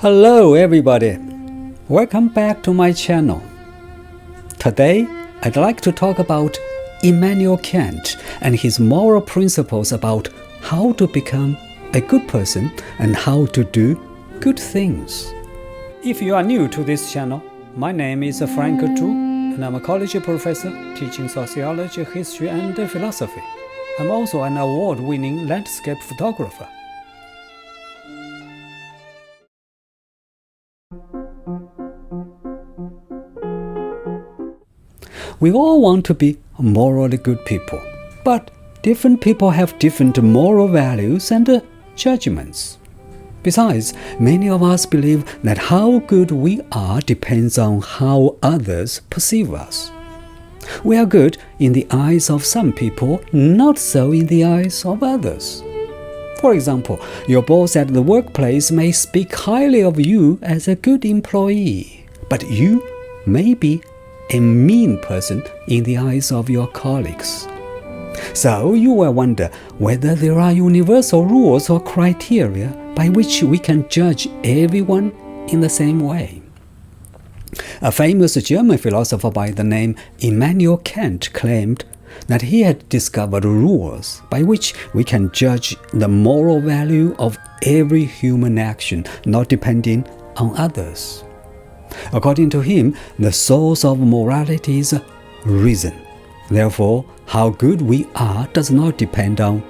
Hello everybody, welcome back to my channel. Today I'd like to talk about Immanuel Kant and his moral principles about how to become a good person and how to do good things. If you are new to this channel, my name is Frank Zhu and I'm a college professor teaching sociology, history and philosophy. I'm also an award-winning landscape photographer. We all want to be morally good people, but different people have different moral values and judgments. Besides, many of us believe that how good we are depends on how others perceive us. We are good in the eyes of some people, not so in the eyes of others. For example, your boss at the workplace may speak highly of you as a good employee, but you may be a mean person in the eyes of your colleagues. So you will wonder whether there are universal rules or criteria by which we can judge everyone in the same way. A famous German philosopher by the name Immanuel Kant claimed that he had discovered rules by which we can judge the moral value of every human action, not depending on others. According to him, the source of morality is reason. Therefore, how good we are does not depend on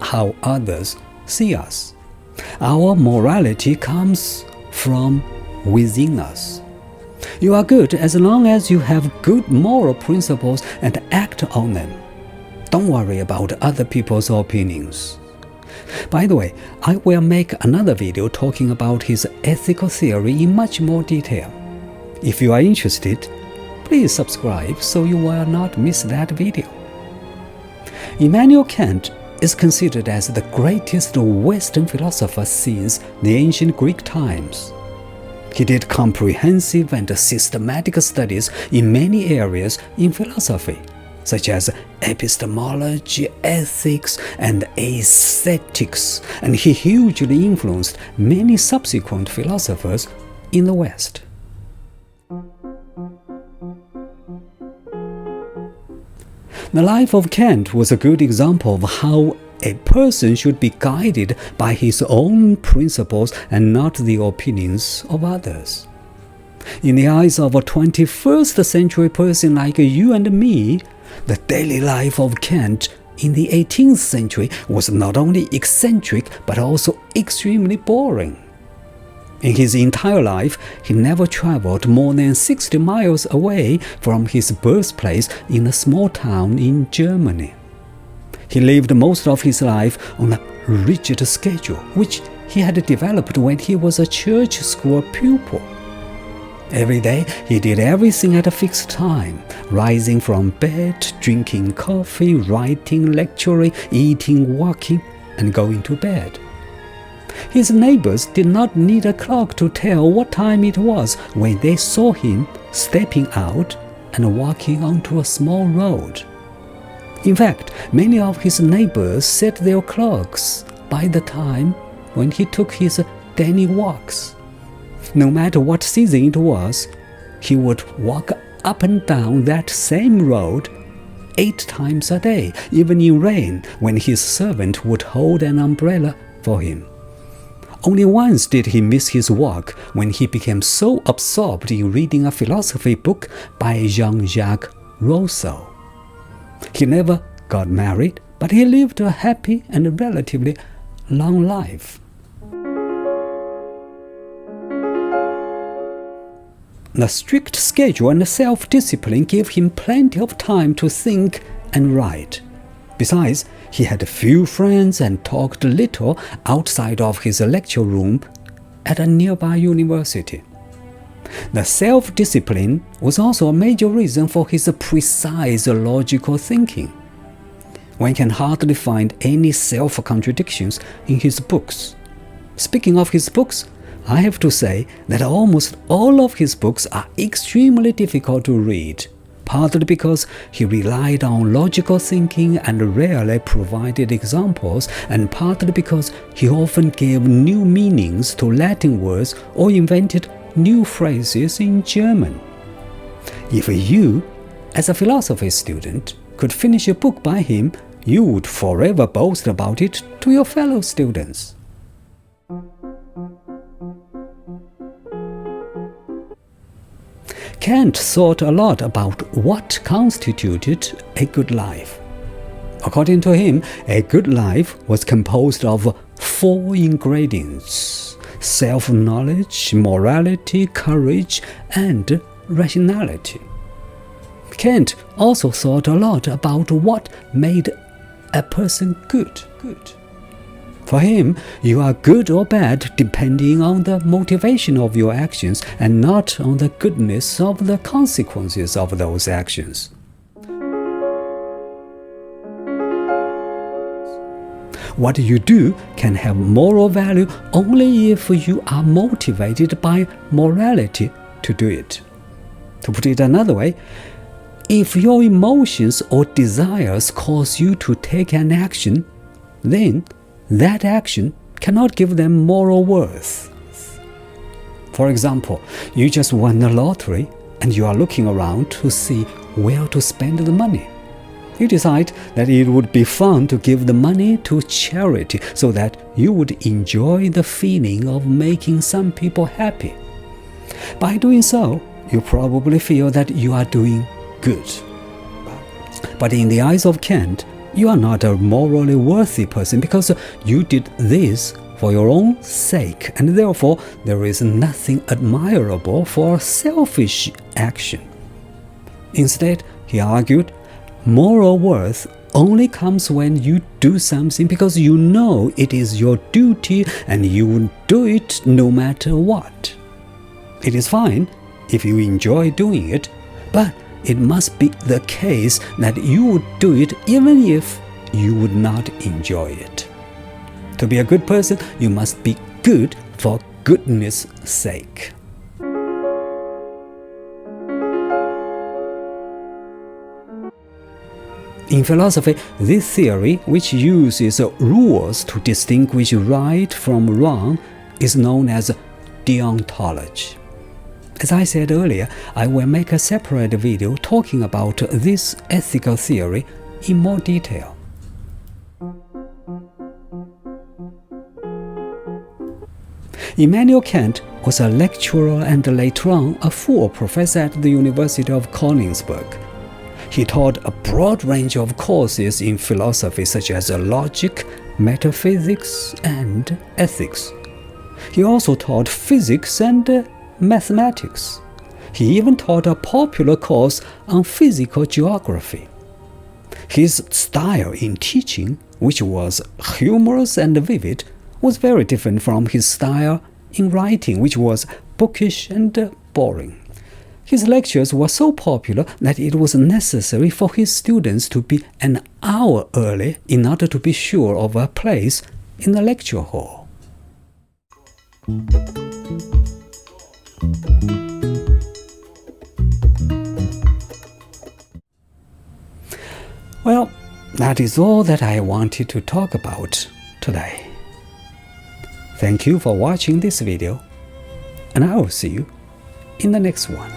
how others see us. Our morality comes from within us. You are good as long as you have good moral principles and act on them. Don't worry about other people's opinions. By the way, I will make another video talking about his ethical theory in much more detail. If you are interested, please subscribe so you will not miss that video. Immanuel Kant is considered as the greatest Western philosopher since the ancient Greek times. He did comprehensive and systematic studies in many areas in philosophy, such as epistemology, ethics, and aesthetics, and he hugely influenced many subsequent philosophers in the West. The life of Kant was a good example of how a person should be guided by his own principles and not the opinions of others. In the eyes of a 21st century person like you and me, the daily life of Kant in the 18th century was not only eccentric but also extremely boring. In his entire life, he never traveled more than 60 miles away from his birthplace in a small town in Germany. He lived most of his life on a rigid schedule, which he had developed when he was a church school pupil. Every day, he did everything at a fixed time, rising from bed, drinking coffee, writing, lecturing, eating, walking, and going to bed. His neighbors did not need a clock to tell what time it was when they saw him stepping out and walking onto a small road. In fact, many of his neighbors set their clocks by the time when he took his daily walks. No matter what season it was, he would walk up and down that same road 8 times a day, even in rain, when his servant would hold an umbrella for him. Only once did he miss his walk when he became so absorbed in reading a philosophy book by Jean-Jacques Rousseau. He never got married, but he lived a happy and relatively long life. The strict schedule and self-discipline gave him plenty of time to think and write. Besides, he had few friends and talked little outside of his lecture room at a nearby university. The self-discipline was also a major reason for his precise logical thinking. One can hardly find any self-contradictions in his books. Speaking of his books, I have to say that almost all of his books are extremely difficult to read. partly because he relied on logical thinking and rarely provided examples, and partly because he often gave new meanings to Latin words or invented new phrases in German. If you, as a philosophy student, could finish a book by him, you would forever boast about it to your fellow students. Kant thought a lot about what constituted a good life. According to him, a good life was composed of 4 ingredients: self-knowledge, morality, courage, and rationality. Kant also thought a lot about what made a person good. For him, you are good or bad depending on the motivation of your actions and not on the goodness of the consequences of those actions. What you do can have moral value only if you are motivated by morality to do it. To put it another way, if your emotions or desires cause you to take an action, then that action cannot give them moral worth. For example, you just won the lottery and you are looking around to see where to spend the money. You decide that it would be fun to give the money to charity so that you would enjoy the feeling of making some people happy. By doing so, you probably feel that you are doing good. But in the eyes of Kant, you are not a morally worthy person because you did this for your own sake, and therefore there is nothing admirable for selfish action. Instead, he argued, moral worth only comes when you do something because you know it is your duty and you will do it no matter what. It is fine if you enjoy doing it, but it must be the case that you would do it even if you would not enjoy it. To be a good person, you must be good for goodness' sake. In philosophy, this theory, which uses rules to distinguish right from wrong, is known as deontology. As I said earlier, I will make a separate video talking about this ethical theory in more detail. Immanuel Kant was a lecturer and later on a full professor at the University of Königsberg. He taught a broad range of courses in philosophy such as logic, metaphysics, and ethics. He also taught physics and mathematics. He even taught a popular course on physical geography. His style in teaching, which was humorous and vivid, was very different from his style in writing, which was bookish and boring. His lectures were so popular that it was necessary for his students to be an hour early in order to be sure of a place in the lecture hall. Well, that is all that I wanted to talk about today. Thank you for watching this video, and I will see you in the next one.